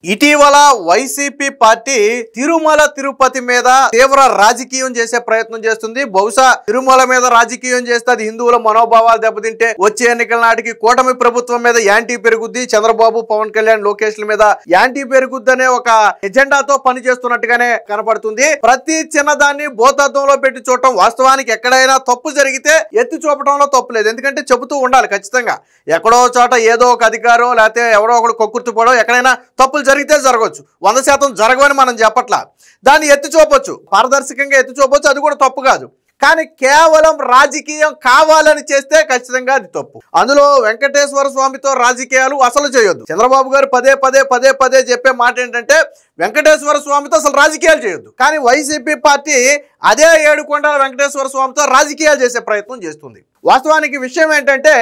ఇటీవల YCP party Tirumala Tirupati మీద తీవ్ర రాజకీయం చేసే ప్రయత్నం చేస్తుంది. బహుశా తిరుమల మీద రాజకీయం చేస్తే అది హిందువుల మనోభావాలు దెబ్బతింటే వచ్చే ఎన్నికల నాటికి కూటమి ప్రభుత్వం మీద యాంటీ పెరుగుద్ది, చంద్రబాబు, పవన్ కళ్యాణ్, లోకేష్ల మీద యాంటీ పెరుగుద్ది అనే ఒక ఎజెండాతో పనిచేస్తున్నట్టుగానే కనపడుతుంది. ప్రతి చిన్నదాన్ని భూతత్వంలో పెట్టి చూడటం, వాస్తవానికి ఎక్కడైనా తప్పు జరిగితే ఎత్తి చూపడంలో తప్పు లేదు. ఎందుకంటే చెబుతూ ఉండాలి ఖచ్చితంగా. ఎక్కడో చోట ఏదో ఒక అధికారం లేకపోతే ఎవరో ఒకడు కొక్కుర్తిపోవడం, ఎక్కడైనా తప్పులు జరిగితే జరగవచ్చు, 100% జరగవని మనం చెప్పట్లా. దాన్ని ఎత్తి చూపొచ్చు, పారదర్శకంగా ఎత్తి చూపొచ్చు, అది కూడా తప్పు కాదు. కానీ కేవలం రాజకీయం కావాలని చేస్తే ఖచ్చితంగా అది తప్పు. అందులో వెంకటేశ్వర స్వామితో రాజకీయాలు అసలు చేయొద్దు. చంద్రబాబు గారు పదే పదే చెప్పే మాట ఏంటంటే వెంకటేశ్వర స్వామితో అసలు రాజకీయాలు చేయొద్దు. కానీ వైసీపీ పార్టీ అదే ఏడుకొండల వెంకటేశ్వర స్వామితో రాజకీయాలు చేసే ప్రయత్నం చేస్తుంది. వాస్తవానికి విషయం ఏంటంటే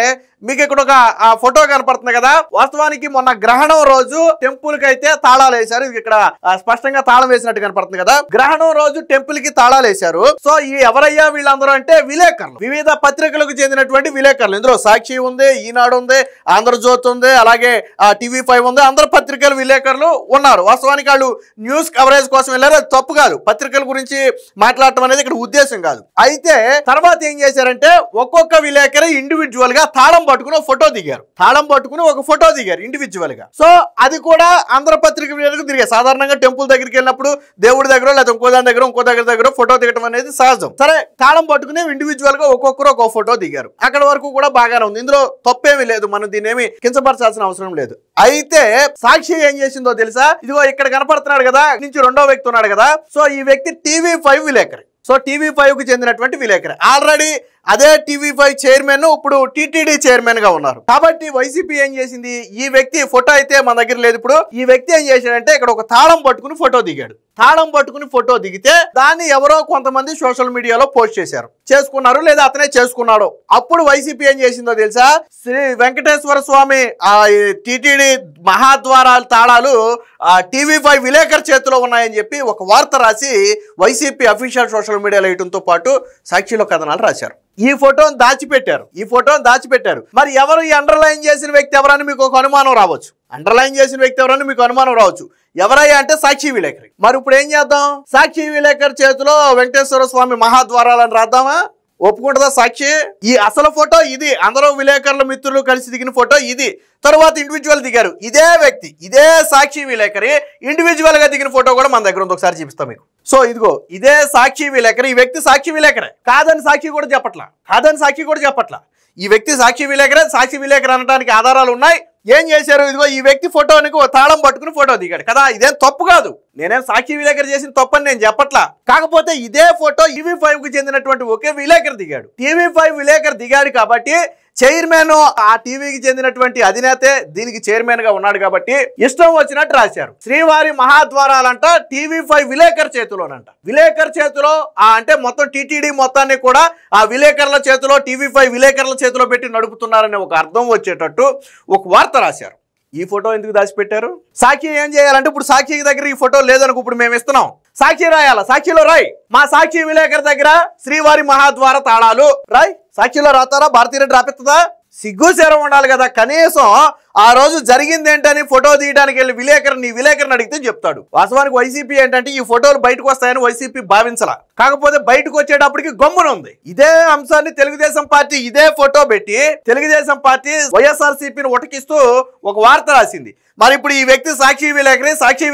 మీకు ఇక్కడ ఒక ఫోటో కనపడుతుంది కదా. వాస్తవానికి మొన్న గ్రహణం రోజు టెంపుల్ కి అయితే తాళాలు వేశారు. ఇక్కడ స్పష్టంగా తాళం వేసినట్టు కనపడుతుంది కదా. గ్రహణం రోజు టెంపుల్ కి తాళాలు వేశారు. సో ఈ ఎవరయ్యా వీళ్ళందరూ అంటే విలేకరులు, వివిధ పత్రికలకు చెందినటువంటి విలేకరులు. ఇందులో సాక్షి ఉంది, ఈనాడు ఉంది, ఆంధ్రజ్యోతి ఉంది, అలాగే TV5 ఉంది. అందరు పత్రికల విలేకరులు ఉన్నారు. వాస్తవానికి వాళ్ళు న్యూస్ కవరేజ్ కోసం వెళ్ళారు. అది తప్పు కాదు, పత్రికల గురించి మాట్లాడటం అనేది ఇక్కడ ఉద్దేశం కాదు. అయితే తర్వాత ఏం చేశారంటే ఒక్కొక్క విలేకరు ఇండివిజువల్ గా తాళం పట్టుకుని ఒక ఫోటో దిగారు. తాళం పట్టుకుని ఒక ఫోటో దిగారు ఇండివిజువల్ గా. సో అది కూడా ఆంధ్ర పత్రిక విలేకరులకు తిరిగారు. సాధారణంగా టెంపుల్ దగ్గరికి వెళ్ళినప్పుడు దేవుడి దగ్గర లేదా ఇంకో దగ్గర ఫోటో దిగడం అనేది సహజం. సరే, తాళం పట్టుకుని ఇండివిజువల్ గా ఒక్కొక్కరు ఒక ఫోటో దిగారు. అక్కడ వరకు కూడా బాగానే ఉంది. ఇందులో తప్పేమీ లేదు, మనం దీన్ని ఏమి కించపరచాల్సిన అవసరం లేదు. అయితే సాక్షి ఏం చేసిందో తెలుసా? ఇదిగో ఇక్కడ కనపడుతున్నాడు కదా, నుంచి రెండో వ్యక్తి ఉన్నాడు కదా. సో ఈ వ్యక్తి TV5 విలేకరి. సో TV5 కు చెందినటువంటి విలేకరి. ఆల్రెడీ అదే TV5 చైర్మన్ ఇప్పుడు TTD చైర్మన్ గా ఉన్నారు. కాబట్టి వైసీపీ ఏం చేసింది, ఈ వ్యక్తి ఫోటో అయితే మన దగ్గర లేదు. ఇప్పుడు ఈ వ్యక్తి ఏం చేశాడంటే ఇక్కడ ఒక తాళం పట్టుకుని ఫోటో దిగాడు. తాళం పట్టుకుని ఫోటో దిగితే దాన్ని ఎవరో కొంతమంది సోషల్ మీడియాలో పోస్ట్ చేసుకున్నారు, లేదా అతనే చేసుకున్నాడు. అప్పుడు వైసీపీ ఏం చేసిందో తెలుసా? శ్రీ వెంకటేశ్వర స్వామి TTD మహాద్వారాల తాళాలు TV5 విలేకరు చేతిలో ఉన్నాయని చెప్పి ఒక వార్త రాసి వైసీపీ అఫీషియల్ సోషల్ మీడియాలో వేయడంతో పాటు సాక్షిలో కథనాలు రాశారు. ఈ ఫోటోను దాచిపెట్టారు. మరి ఎవరు ఈ అండర్లైన్ చేసిన వ్యక్తి ఎవరని మీకు ఒక అనుమానం రావచ్చు. ఎవరయ్యా అంటే సాక్షి విలేకరి. మరి ఇప్పుడు ఏం చేద్దాం? సాక్షి విలేకరి చేతిలో వెంకటేశ్వర స్వామి మహాద్వారాలను రాద్దామా? ఒప్పుకుంటుందా సాక్షి? ఈ అసలు ఫోటో ఇది, అందరూ విలేకరుల మిత్రులు కలిసి దిగిన ఫోటో ఇది. తర్వాత ఇండివిజువల్ దిగారు. ఇదే వ్యక్తి, ఇదే సాక్షి విలేకరి ఇండివిజువల్ గా దిగిన ఫోటో కూడా మన దగ్గర ఉంది, ఒకసారి చూపిస్తాం మీకు. సో ఇదిగో ఇదే సాక్షి విలేకరి. ఈ వ్యక్తి సాక్షి విలేకరే కాదని సాక్షి కూడా చెప్పట్లా. ఈ వ్యక్తి సాక్షి విలేకరి అనడానికి ఆధారాలు ఉన్నాయి. ఏం చేశారు? ఇదిగో ఈ వ్యక్తి ఫోటోనికి తాళం పట్టుకుని ఫోటో దిగాడు కదా. ఇదేం తప్పు కాదు, నేనేం సాక్షి విలేకరి చేసిన తప్పని నేను చెప్పట్లా. కాకపోతే ఇదే ఫోటో TV5 కు చెందినటువంటి ఒకే విలేకరు దిగాడు. TV5 విలేకరు దిగాడు కాబట్టి చైర్మన్ ఆ టీవీకి చెందినటువంటి అధినేతే దీనికి చైర్మన్ గా ఉన్నాడు కాబట్టి ఇష్టం వచ్చినట్టు రాశారు. శ్రీవారి మహాద్వారాలంట TV5 విలేకరు చేతిలో అంటే మొత్తం TTD మొత్తాన్ని కూడా ఆ విలేకరుల చేతిలో, TV5 విలేకరుల చేతిలో పెట్టి నడుపుతున్నారనే ఒక అర్థం వచ్చేటట్టు ఒక వార్త రాశారు. ఈ ఫోటో ఎందుకు దాచిపెట్టారు? సాక్షి ఏం చేయాలంటే ఇప్పుడు సాక్షి దగ్గర ఈ ఫోటో లేదనుకో, ఇప్పుడు మేము ఇస్తున్నాం, సాక్షి రాయాల. సాక్షిలో రాయి, మా సాక్షి విలేకరు దగ్గర శ్రీవారి మహాద్వార తాళాలు రాయి. సాక్షిలో రాతారా? భారతీరెడ్డి రాపిస్తుందా? సిగ్గు శరం ఉండాలి కదా. కనీసం ఆ రోజు జరిగింది ఏంటని ఫోటో తీయడానికి వెళ్ళి విలేకరిని అడిగితే చెప్తాడు. వాస్తవానికి వైసీపీ ఏంటంటే ఈ ఫోటోలు బయటకు వస్తాయని వైసీపీ భావించాల. కాకపోతే బయటకు వచ్చేటప్పటికి గమ్మున ఉంది. ఇదే అంశాన్ని తెలుగుదేశం పార్టీ ఇదే ఫోటో పెట్టి తెలుగుదేశం పార్టీ వైఎస్ఆర్సీపీని ఉటకిస్తూ ఒక వార్త రాసింది. మరి ఇప్పుడు ఈ వ్యక్తి సాక్షి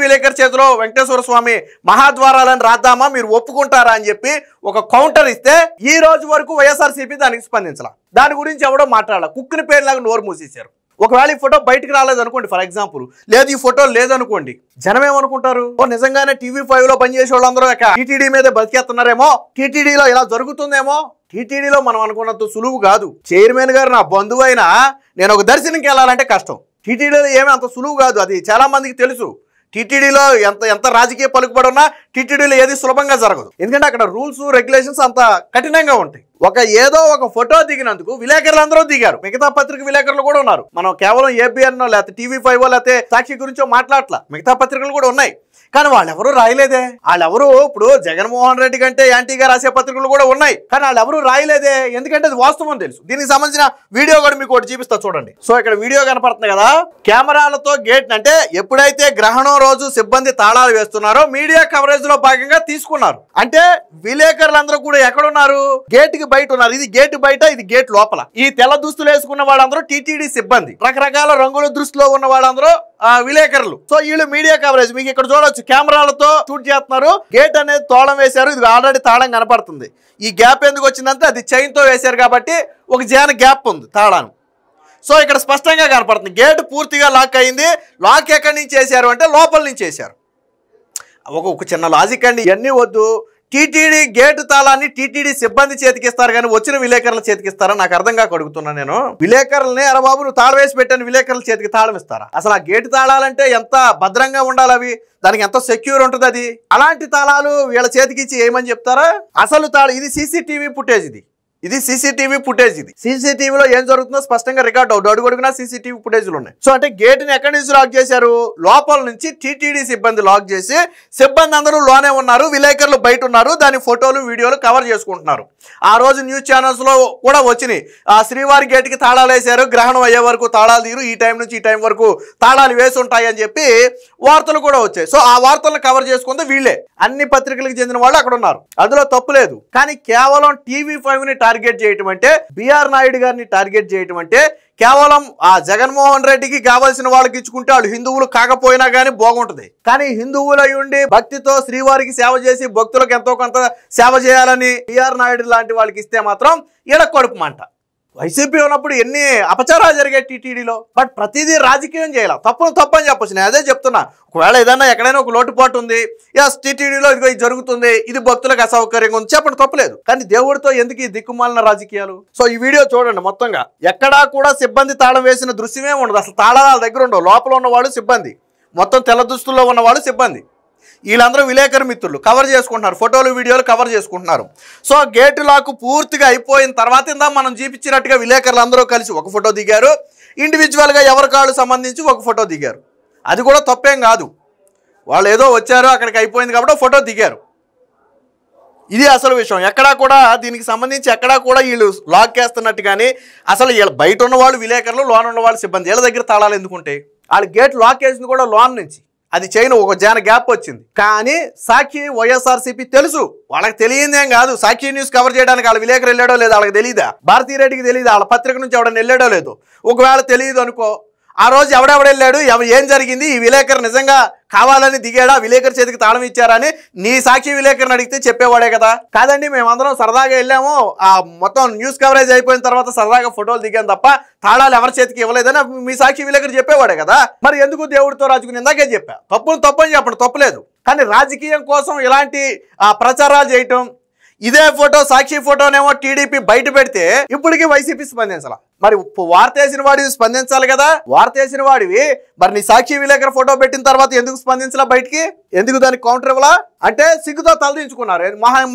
విలేకరి చేతిలో వెంకటేశ్వర స్వామి మహాద్వారాలను రాద్దామా, మీరు ఒప్పుకుంటారా అని చెప్పి ఒక కౌంటర్ ఇస్తే ఈ రోజు వరకు వైఎస్ఆర్సీపీ దానికి స్పందించాల. దాని గురించి ఎవడో మాట్లాడాల. కుక్కిన పేరులాగా నోరు మూసేశారు. ఒకవేళ ఈ ఫోటో బయటకు రాలేదనుకోండి, ఫర్ ఎగ్జాంపుల్, లేదు ఈ ఫోటో లేదనుకోండి, జనం ఏమనుకుంటారు? నిజంగానే TV5లో పనిచేసే వాళ్ళందరూ TTD మీద బతికేస్తున్నారేమో, TTDలో ఇలా జరుగుతుందేమో. TTDలో మనం అనుకున్నంత సులువు కాదు. చైర్మన్ గారు నా బంధువు అయినా నేను ఒక దర్శనంకి వెళ్ళాలంటే కష్టం. TTDలో ఏమీ అంత సులువు కాదు, అది చాలా మందికి తెలుసు. TTDలో ఎంత రాజకీయ పలుకుబడి ఉన్నా టీటీడీలో ఏది సులభంగా జరగదు. ఎందుకంటే అక్కడ రూల్స్ రెగ్యులేషన్స్ అంత కఠినంగా ఉంటాయి. ఏదో ఒక ఫోటో దిగినందుకు విలేకరులు అందరూ దిగారు, మిగతా పత్రిక విలేకరులు కూడా ఉన్నారు. మనం కేవలం ఏబిఎన్ లేకపోతే TV5 లేకపోతే సాక్షి గురించో మాట్లాడట్లా, మిగతా పత్రికలు కూడా ఉన్నాయి. కానీ వాళ్ళెవరూ రాయలేదే. వాళ్ళెవరు ఇప్పుడు జగన్మోహన్ రెడ్డి కంటే యాంటీగా రాసే పత్రికలు కూడా ఉన్నాయి, కానీ వాళ్ళెవరూ రాయలేదే. ఎందుకంటే అది వాస్తవం తెలుసు. దీనికి సంబంధించిన వీడియో కూడా మీకు ఒకటి చూపిస్తా చూడండి. సో ఇక్కడ వీడియో కనపడుతుంది కదా, కెమెరాలతో గేట్ అంటే ఎప్పుడైతే గ్రహణం రోజు సిబ్బంది తాళాలు వేస్తున్నారో మీడియా కవరేజ్ లో భాగంగా తీసుకున్నారు. అంటే విలేకరులందరూ కూడా ఎక్కడున్నారు? గేట్ కి బయట ఉన్నారు. ఇది గేట్ బయట, ఇది గేట్ లోపల. ఈ తెల్ల దుస్తులు వేసుకున్న వాళ్ళందరూ టీటీడీ సిబ్బంది, రకరకాల రంగుల దృష్టిలో ఉన్న వాళ్ళందరూ విలేకరులు. సో వీళ్ళు మీడియా కవరేజ్ మీకు ఇక్కడ చూడొచ్చు, కెమెరాలతో షూట్ చేస్తున్నారు. గేట్ అనేది తాళం వేశారు, ఇది ఆల్రెడీ తాళం కనపడుతుంది. ఈ గ్యాప్ ఎందుకు వచ్చిందంటే అది చైన్ తో వేశారు కాబట్టి ఒక జాన గ్యాప్ ఉంది తాళాను. సో ఇక్కడ స్పష్టంగా కనపడుతుంది గేట్ పూర్తిగా లాక్ అయింది. లాక్ ఎక్కడి నుంచి చేశారు అంటే లోపల నుంచి చేశారు. ఒక చిన్న లాజిక్ అండి, ఇవన్నీ వద్దు. టీటీడీ గేటు తాళాన్ని టీటీడీ సిబ్బంది చేతికిస్తారు కానీ వచ్చిన విలేకరుల చేతికిస్తారా? నాకు అర్థం కాక అడుగుతున్నాను నేను. విలేకరులని అరే బాబు నువ్వు తాళం వేసి పెట్టాను, విలేకరుల చేతికి తాళం ఇస్తారా? అసలు ఆ గేటు తాళాలంటే ఎంత భద్రంగా ఉండాలి, అవి దానికి ఎంత సెక్యూర్ ఉంటుంది. అది అలాంటి తాళాలు వీళ్ళ చేతికి ఇచ్చి ఏమని చెప్తారా? అసలు ఇది సీసీటీవీ ఫుటేజ్, ఇది సీసీటీవీ ఫుటేజ్. ఇది సీసీటీవీలో ఏం జరుగుతుందో స్పష్టంగా రికార్డ్ అవుతుంది. అడుగుడుగునా సీసీటీవీ ఫుటేజ్లు ఉన్నాయి. సో అంటే గేట్ని ఎక్కడి నుంచి లాక్ చేశారు? లోపల నుంచి టీటీడీ సిబ్బంది లాక్ చేసి సిబ్బంది అందరూ లోనే ఉన్నారు, విలేకరులు బయట ఉన్నారు. దాని ఫోటోలు వీడియోలు కవర్ చేసుకుంటున్నారు. ఆ రోజు న్యూస్ ఛానల్స్ లో కూడా వచ్చినాయి, శ్రీవారి గేట్ కి తాళాలు వేశారు, గ్రహణం అయ్యే వరకు తాళాలు తీరు, ఈ టైం నుంచి ఈ టైం వరకు తాళాలు వేసి ఉంటాయి అని చెప్పి వార్తలు కూడా వచ్చాయి. సో ఆ వార్తలను కవర్ చేసుకుంటే వీళ్ళే, అన్ని పత్రికలకు చెందిన వాళ్ళు అక్కడ ఉన్నారు, అందులో తప్పు లేదు. కానీ కేవలం TV5ని టార్గెట్ చేయటం అంటే, బిఆర్ నాయుడు గారిని టార్గెట్ చేయటం అంటే, కేవలం ఆ జగన్మోహన్ రెడ్డికి కావాల్సిన వాళ్ళకి ఇచ్చుకుంటే వాళ్ళు హిందువులు కాకపోయినా కానీ బాగుంటుంది. కానీ హిందువులై ఉండి భక్తితో శ్రీవారికి సేవ చేసి భక్తులకు ఎంతో కొంత సేవ చేయాలని బిఆర్ నాయుడు లాంటి వాళ్ళకి ఇస్తే మాత్రం కడుపు మంట. వైసీపీ ఉన్నప్పుడు ఎన్ని అపచారాలు జరిగాయి టీటీడీలో. బట్ ప్రతిదీ రాజకీయం చేయాలి, తప్పు అని చెప్పొచ్చు. నేను అదే చెప్తున్నా, ఒకవేళ ఏదైనా ఎక్కడైనా ఒక లోటుపాటు ఉంది, ఎస్ టీటీడీలో ఇదిగో ఇది జరుగుతుంది, ఇది భక్తులకు అసౌకర్యంగా ఉంది, చెప్పండి, తప్పలేదు. కానీ దేవుడితో ఎందుకు ఈ దిక్కుమాలిన రాజకీయాలు? సో ఈ వీడియో చూడండి మొత్తంగా, ఎక్కడా కూడా సిబ్బంది తాళం వేసిన దృశ్యమే ఉండదు. అసలు తాళాల దగ్గర ఉండవు. లోపల ఉన్నవాళ్ళు సిబ్బంది, మొత్తం తెల్ల దుస్తుల్లో ఉన్నవాళ్ళు సిబ్బంది. వీళ్ళందరూ విలేకరు మిత్రులు కవర్ చేసుకుంటున్నారు, ఫోటోలు వీడియోలు కవర్ చేసుకుంటున్నారు. సో గేటు లాక్ పూర్తిగా అయిపోయిన తర్వాత ఇందా మనం చూపించినట్టుగా విలేకరులు అందరూ కలిసి ఒక ఫోటో దిగారు. ఇండివిజువల్గా ఎవరి కాళ్ళు సంబంధించి ఒక ఫోటో దిగారు. అది కూడా తప్పేం కాదు, వాళ్ళు ఏదో వచ్చారు అక్కడికి అయిపోయింది కాబట్టి ఫోటో దిగారు. ఇది అసలు విషయం. ఎక్కడా కూడా దీనికి సంబంధించి ఎక్కడా కూడా వీళ్ళు లాక్ చేస్తున్నట్టు కానీ, అసలు వీళ్ళు బయట ఉన్న వాళ్ళు విలేకరులు, లోన్ ఉన్న వాళ్ళు సిబ్బంది, వీళ్ళ దగ్గర తాళాలు ఎందుకుంటాయి? వాళ్ళు గేట్ లాక్ చేసింది కూడా లోన్ నుంచి, అది చైన్ ఒక జాన గ్యాప్ వచ్చింది. కానీ సాక్షి వైఎస్ఆర్సీపీ తెలుసు, వాళ్ళకి తెలియదేం కాదు. సాక్షి న్యూస్ కవర్ చేయడానికి వాళ్ళ విలేకరు వెళ్ళాడో లేదో వాళ్ళకి తెలియదా? భారతీ రెడ్డికి తెలియదా? వాళ్ళ పత్రిక నుంచి ఎవడన్నా వెళ్ళాడో లేదో? ఒకవేళ తెలియదు అనుకో, ఆ రోజు ఎవడెవడెళ్ళాడు, ఏం జరిగింది, ఈ విలేకరు నిజంగా కావాలని దిగాడా, విలేకరు చేతికి తాళం ఇచ్చారని నీ సాక్షి విలేకరుని అడిగితే చెప్పేవాడే కదా. కాదండి మేమందరం సరదాగా వెళ్ళాము, ఆ మొత్తం న్యూస్ కవరేజ్ అయిపోయిన తర్వాత సరదాగా ఫోటోలు దిగాను తప్ప తాళాలు ఎవరి చేతికి ఇవ్వలేదని మీ సాక్షి విలేకరు చెప్పేవాడే కదా. మరి ఎందుకు దేవుడితో రాజుకుని ఇందాకే చెప్పా, తప్పని చెప్పండి, తప్పులేదు. కానీ రాజకీయం కోసం ఇలాంటి ప్రచారాలు చేయటం, ఇదే ఫోటో సాక్షి ఫోటోనేమో టీడీపీ బయట పెడితే ఇప్పటికీ వైసీపీ స్పందించాల. మరి వార్త వేసిన వాడివి స్పందించాలి కదా, వార్త వేసిన వాడివి. మరి నీ సాక్షి విలేకరు ఫోటో పెట్టిన తర్వాత ఎందుకు స్పందించలా బయటికి? ఎందుకు దానికి కౌంటర్ ఇవ్వలా? అంటే సిగ్గుతో తలదించుకున్నారు.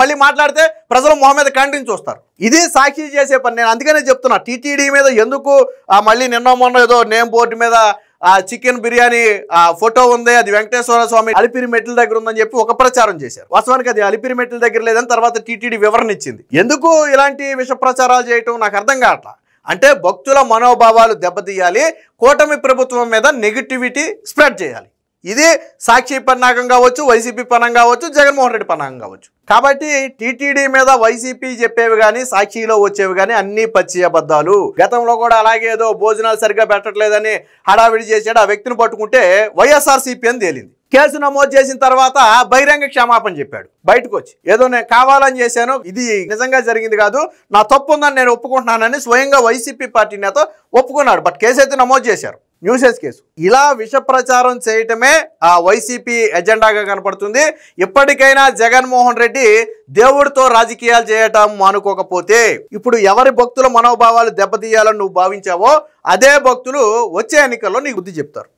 మళ్ళీ మాట్లాడితే ప్రజలు మొహం మీద ఖండించి వస్తారు. ఇది సాక్షి చేసే పని. నేను అందుకనే చెప్తున్నా, టీటీడీ మీద ఎందుకు మళ్ళీ మొన్న ఏదో నేమ్ బోర్డు మీద చికెన్ బిర్యానీ ఫోటో ఉంది, అది వెంకటేశ్వర స్వామి అలిపిరి మెట్ల దగ్గర ఉందని చెప్పి ఒక ప్రచారం చేశారు. వాస్తవానికి అది అలిపిరి మెట్ల దగ్గర లేదని తర్వాత టీటీడీ వివరణ ఇచ్చింది. ఎందుకు ఇలాంటి విష ప్రచారాలు చేయటం నాకు అర్థం కావట్లా. అంటే భక్తుల మనోభావాలు దెబ్బతీయాలి, కూటమి ప్రభుత్వం మీద నెగిటివిటీ స్ప్రెడ్ చేయాలి. ఇది సాక్షి పన్నాగం కావచ్చు, వైసీపీ పన్నాగం కావచ్చు, జగన్మోహన్ రెడ్డి పన్నాగం కావచ్చు. కాబట్టి టీటీడీ మీద వైసీపీ చెప్పేవి కానీ సాక్షిలో వచ్చేవి కానీ అన్ని పచ్చి అబద్ధాలు. గతంలో కూడా అలాగే ఏదో భోజనాలు సరిగ్గా పెట్టట్లేదని హడావిడి చేశాడు, ఆ వ్యక్తిని పట్టుకుంటే వైఎస్ఆర్సీపీ అని తేలింది. కేసు నమోదు చేసిన తర్వాత బహిరంగ క్షమాపణ చెప్పాడు బయటకు వచ్చి, ఏదో నేను కావాలని చేశాను, ఇది నిజంగా జరిగింది కాదు, నా తప్పు ఉందని నేను ఒప్పుకుంటున్నానని స్వయంగా వైసీపీ పార్టీ నేత ఒప్పుకున్నాడు. బట్ కేసు అయితే నమోదు చేశారు, న్యూసెస్ కేసు. ఇలా విష ప్రచారం చేయటమే ఆ వైసీపీ ఎజెండాగా కనపడుతుంది. ఇప్పటికైనా జగన్మోహన్ రెడ్డి దేవుడితో రాజకీయాలు చేయటం మానుకోకపోతే, ఇప్పుడు ఎవరి భక్తుల మనోభావాలు దెబ్బతీయాలని నువ్వు భావించావో అదే భక్తులు వచ్చే ఎన్నికల్లో నీకు బుద్ధి చెప్తారు.